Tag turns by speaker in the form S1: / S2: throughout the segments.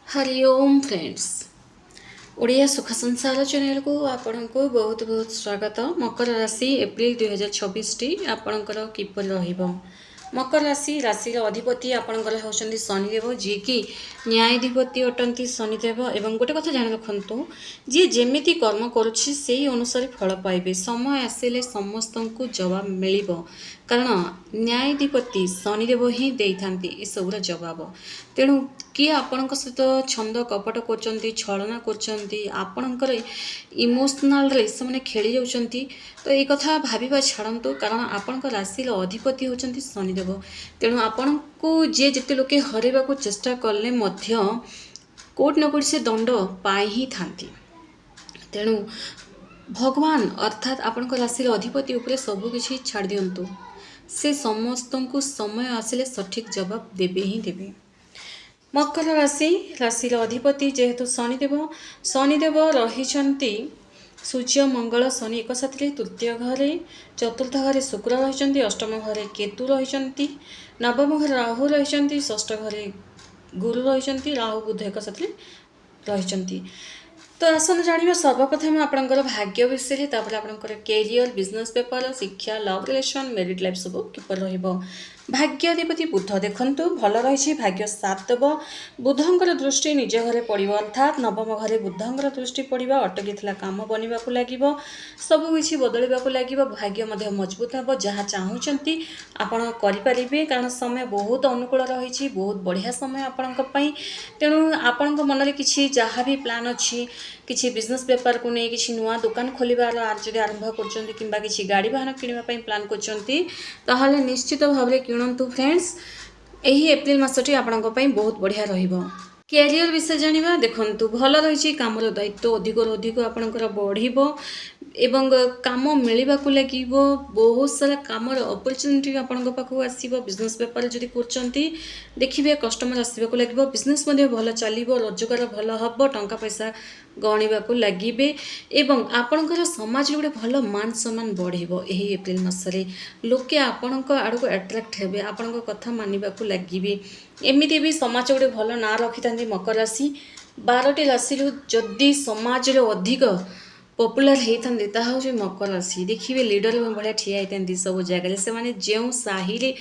S1: हरि ओम friends Odia सुख संसार channel को आपण को बहुत बहुत स्वागत। मकर राशि एप्रिल 2026 टी आपणकर किपर रहिबो। मकर राशि राशि अधिपति आपणकर होचंदी शनिदेव जी की न्यायाधिपति अटंती शनिदेव एवं गोटे कथा जान रखंतु जी जेमिति कर्म करुछि सेही अनुसार फल पाइबे। समय आसिले समस्त को जवाब मिलिबो कारण न्यायाधिपति शनिदेव ही देइथांती ए सबुरा जवाब। तेणु किए आपण सहित छंद कपट कर छलना कर इमोशनाल से खेली जाऊँगी तो ये कथा भाविबा छाड़ू कारण आपण राशि अधिपति होचंती शनिदेव। तेणु आपण को जे जिते लोके हरैबा को चेष्टा कले कोट न कोट से दंड पाए ही थांती। तेणु भगवान अर्थात आपण राशि अधिपति उपरे सबकिछि छाड़ दियंतु से समस्त को समय आसिले सठिक जवाब देबे ही देबे। मकर राशि राशि अधिपति जेहेतु शनिदेव रही सूर्य मंगल शनि एक साथ तृतीय घरे चतुर्थ घरे शुक्र रही अष्टम घरे केतु रही नवम घरे राहु रही षष्ठ घरे गुरु रही राहु बुध एक साथ रही। तो आसन जानिबा सर्वप्रथम आपणकर भाग्य विषय तापर आपणकर कैरियर बिजनेस पेपर शिक्षा लव रिलेशन मैरिड लाइफ सब किपर रहिबो। भाग्याधिपति बुध देखंतु भल रही भाग्य साथ देव। बुधंकर दृष्टि निज घरे पड़ो अर्थात नवम घरे बुधंकर दृष्टि पड़ा अटकी काम बनवा लगे सबकि बदलवा लगे भाग्य मजबूत हे जहाँ चाहूँगी आपण करें कारण समय बहुत अनुकूल रही बहुत बढ़िया समय आपण। तेणु आपण मन में किसी जहाँ भी प्लान अच्छी किसी बिजनेस पेपर को नहीं किसी नुआ दुकान खोलिबार आरंभ कर किसी गाड़ी वाहन किणवाई प्लान कर निश्चित भाव में किणतु फ्रेंड्स। यही एप्रिल मासटी आपंक बहुत बढ़िया रहिबो। कैरियर विषय जानिबा देखंतु भल रही काम दायित्व अधिक अधिक आपणकर बढ़िबो एवं काम मिलवा को लगे बहुत सारा काम अपॉर्चुनिटी आपण पाखु आसीबो। बिजनेस पेपर जदि करचंती देखिबे कस्टमर आसीबा को लगे बिजनेस मध्ये भल चलिबो रोजगार भल हबो टंका पैसा गणिबा को लगे एवं आपणकर समाज गोटे भल मान सम्मान बढ़िबो। एही एप्रिल मासरे लोके आपणक आड़ को अट्रैक्ट हेबे आपणक कथा मानिबा को लगे एमिति भी समाज गोटे भल ना रखिथांती। मकर राशि 12टी राशि जदि समाज अधिक पॉपुलर होती ताहा हूँ मकर राशि। देखिए लीडर भाया ठिया होती सब जगह से जो साहि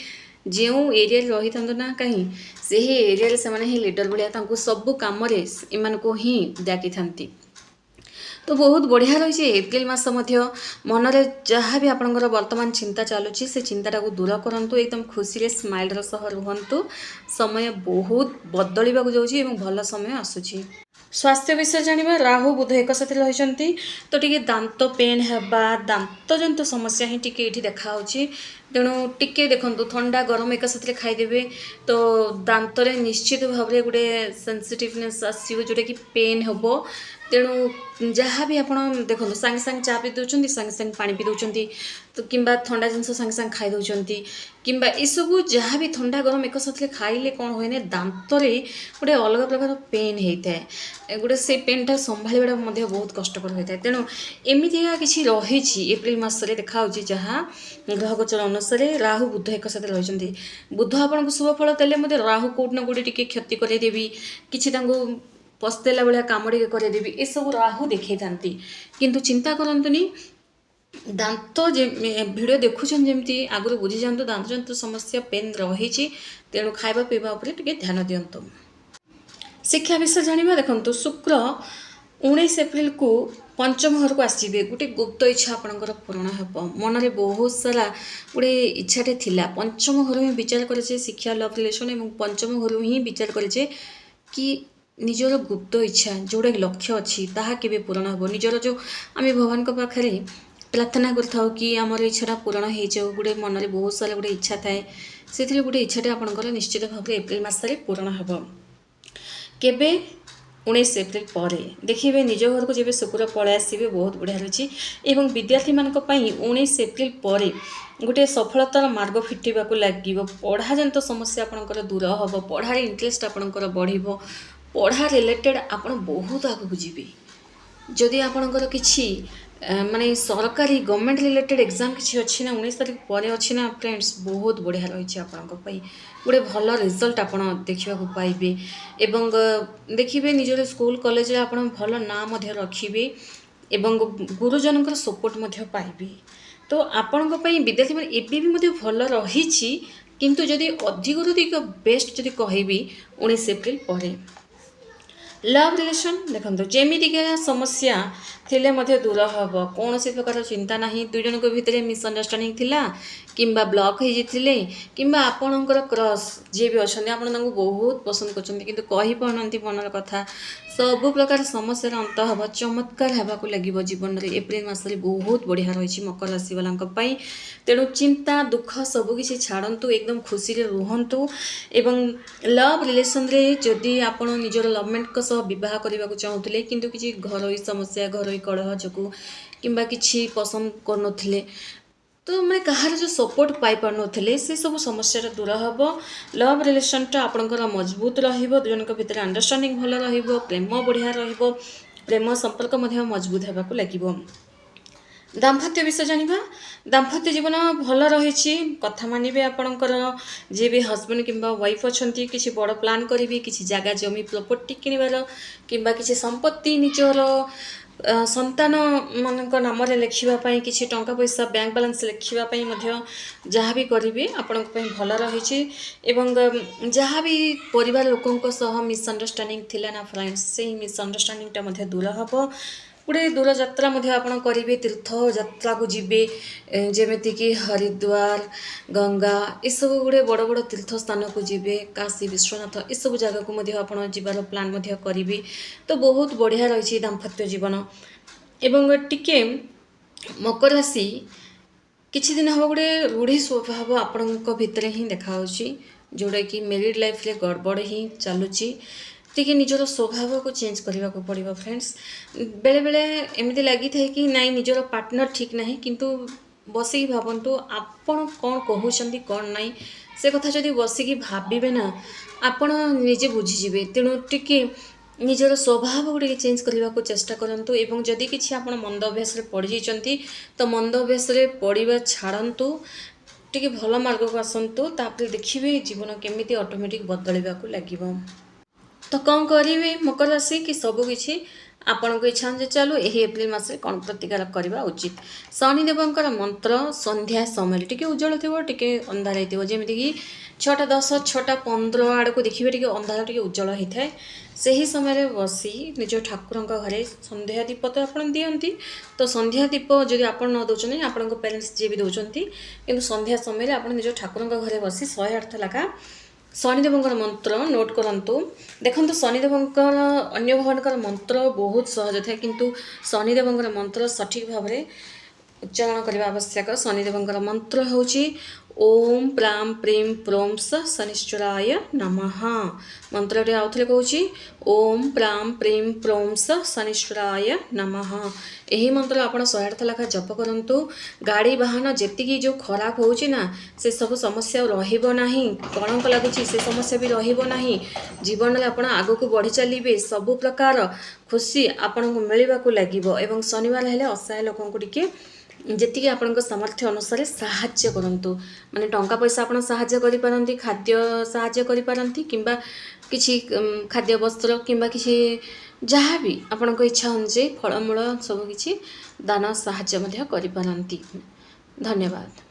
S1: जो एरिया रही था ना कहीं से ही एरिया से ही लीडर भाया सबू कम इन ही डाकी था। तो बहुत बढ़िया रही है एप्रिल मास मन में जहाँ भी आपंकर वर्तमान चिंता चलुची से चिंता को दूर करूँ एकदम खुशी स्माइल सह रुहतु। समय बहुत बदलवा जाऊँगी भल समय आसूची। स्वास्थ्य विषय जानिबा राहु बुध एक साथ रही तो टी दांत पेन हेबा दांत जंतु समस्या ही टी देखा तेणु टिके देखंतु ठंडा गरम एक साथ खाईदेवे तो दांत निश्चित भाव में गोटे सेंसिटिवनेस आसो जोटा कि पेन हम। तेणु जहाँ भी आप देखो सांगे सांगे चा पी दौरान सांगे सांगे पानी पी दौरान तो कि ठंडा जिनस सांगे सांगे खाई दौरान कि सबू जहाँ भी ठंडा गरम एक साथ खाइले कौन हुए दांत गोटे अलग प्रकार पेन होता है गोटे से पेनटा संभाड़ा बहुत कष्टकर होता है। तेणु एमतीका किसी रही एप्रिल मसरे देखा जहाँ ग्रह गोचर अनुसार राहु बुध एक साथ रही बुध आपको शुभ फल देले राहु कौटना कौटे टी क्षति करदेवी किसी पस्तेला भाया कम टे करदेवी ये सब राहु देखी था। किंतु चिंता करंतुनी दांत वीडियो देखुन जमी आगुरी बुझी जातु दांत जंतु समस्या पेन रही तेणु खाଇବା पीवा उपर टिके ध्यान दियंतु। शिक्षा विषय जानिबा देखंतु शुक्र 19 एप्रिल को पंचम घर को आसवे गोटे गुप्त इच्छा आपंकर पूरण हे मन में बहुत सारा गोटे इच्छाटे थिला पंचम घर ही विचार करे शिक्षा लव रिलेशन और पंचम घर ही विचार करे कि निजर गुप्त इच्छा जोड़े लक्ष्य अच्छी ताहा केबे पूरण हे निजर जो आम भगवान पाखे प्रार्थना कर कि आमर इच्छाटा पूरण हो जाऊ गोटे मन में बहुत सारा गोटे इच्छा थाए से गोटे इच्छाटे आपंकर निश्चित भाव एप्रिल मसरे पूरण हे केबे 19 एप्रिल पर देखिए निज घर को जब शुक्र पलि आसवे बहुत बढ़िया रही एवं विद्यार्थी मान 19 एप्रिल पर गोटे सफलतार मार्ग फिटवा लगे पढ़ा जंत समस्या आपंकर दूर हम पढ़ार इंटरेस्ट आपंकर बढ़ पढ़ा रिलेटेड आप बहुत आगू जी जदि आपणकर किसी माने सरकारी गवर्नमेंट रिलेटेड एग्जाम किसी अच्छी ना 19 तारीख पर अच्छी ना फ्रेंड्स बहुत बढ़िया रही आपंपाई गोटे भल रिजल्ट आप देखा पाइबे एवं देखिए निजर स्कूल कॉलेज आप भल ना रखिए एवं गुरुजन सपोर्ट पाइबे। तो आपण विद्यार्थी मैंने एबी भी भल रही किंतु जदि अधिक अधिक बेस्ट जदि कहबी 19 एप्रिल पर लव रिलेशन देखो जमीतिका समस्या थिले मध्य दूर हम कौन सी प्रकार चिंता ना दुई जन भितर मिसअंडरस्टांडिंग थिला किंबा ब्लॉक हो जाते किंबा आपणकर क्रश जी भी अच्छा आप बहुत पसंद कर पारना मनर कथा सबु प्रकार समस्या अंत हम चमत्कार होगा लगे जीवन में एप्रिल मसरे बहुत बढ़िया रही मकर राशि वाला तेणु चिंता दुख सबकि छाड़ू एकदम खुशी रुहतु एवं लव रिलेशन रे जदि आप निजर लवमेट बह करने चाहूले किंतु किसी घरोई समस्या घरोई कलह जो किंबा किसी पसंद कर तो मैं कहार जो सपोर्ट पाई पार नथिले से सब समस्या दूर हम लव रिलेशनटा आपंकर मजबूत रुजन भितर अंडरस्टांडिंग भल प्रेम बढ़िया प्रेम संपर्क मजबूत होगा लगे। दाम्पत्य विषय जानिबा दाम्पत्य जीवन भल रही कथा मानिबे आपणकर जी भी हस्बैंड किंबा वाइफ अच्छा किसी बड़ प्लान करी किसी जगह जमी प्रॉपर्टी किणवार किंबा किसी संपत्ति निजर संतान मान नाम लिखापी किसी टंका पैसा बैंक बैलेंस लिखापी जहाँ भी करेंगे आपण भल रही जहाँ भी परिवार लोकों सह मिसअंडरस्टांडिंग थिला ना फ्रेंड्स से मिसअंडरस्टांडिंग दूर हम गोटे दूर यात्रा आपड़ करेंगे तीर्थ यात्रा को जीवे जमीक हरिद्वार गंगा सब गोटे बड़ बड़ तीर्थ स्थान को जीवे काशी विश्वनाथ ये सब जगह को आप जीवार प्लान करेंगे तो बहुत बढ़िया रही दाम्पत्य जीवन एवं टिके मकर राशि किछि दिन हम गोटे रूढ़ी स्वभाव आपण भितर ही देखा जोटा कि मैरिड लाइफ रे गड़बड़ ही चलुची टी निजर स्वभाव को चेंज करने को पड़ो फ्रेंड्स बेले बेले एमती लगी था कि नाई निजर पार्टनर ठीक ना किंतु बसिक भावतु आपण कौन कहते कौन नाई से कथा जदि बसिक भावे ना आपण निजे बुझीजे तेणु टी निजर स्वभाव गुटे चेंज करने को चेष्टा करंतु एवं जदि किसी आप मंद अभ्यास पड़ जाइए तो मंद अभ्यास पड़ा छाड़ू टी भल मार्ग को आसतु तापर देखिए जीवन केमी ऑटोमेटिक बदलवा लगे। तो कौन करेंगे मकर राशि कि सबकि आपण को इच्छा जे चलो यही एप्रिल मसरे कौन प्रतिकार करवा उचित शनिदेवंकर मंत्र संध्या समय टी उज्जवल थी अंधार होमती 6:10 6:15 आड़ को देखिए टी अंधार टी उज्जवल होता है से ही समय बसी निज ठाकुर घरे संध्या दीप तो आप दिखती तो संध्या दीप जब आप न दौरान आपण पेरेन्ट्स जी भी दौरान कि संध्या समय आप निज ठाकुर घरे बसी 108 लाखा शनिदेवंकर मंत्र नोट करंतु देखंतु शनिदेवंकर अन्य भगवानकर मंत्र बहुत सहज था किंतु शनिदेवंकर मंत्र सठिक भाव में उच्चारण करने आवश्यक। शनिदेवंकर मंत्र होची ओम प्राम प्रेम प्रोम शनिश्चराय नमः मंत्र आउ थे कहूँ ओम प्राम प्रेम प्रोम शनिश्चराय नमः यही मंत्र आप 108 लाखा जप करूँ गाड़ी वाहन जी जो खराब होना से सब समस्या रही कलंक लगुच से समस्या भी रहा जीवन में आप आग को बढ़ी चलिए सबु प्रकार खुशी आपन को मिलवा लगे एवं शनिवार हेले असहाय लोक टी जी आपण सामर्थ्य अनुसार साहाय्य करंतु माने टंका पैसा आपण साहाय्य करि पारंती खाद्य साहाय्य करि पारंती किंबा किछि खाद्य वस्त्र किंबा किछि जहाँ भी आपण को इच्छा अनुसार फलमूल सब किछि दान साहाय्य मध्य करि पारंती। धन्यवाद।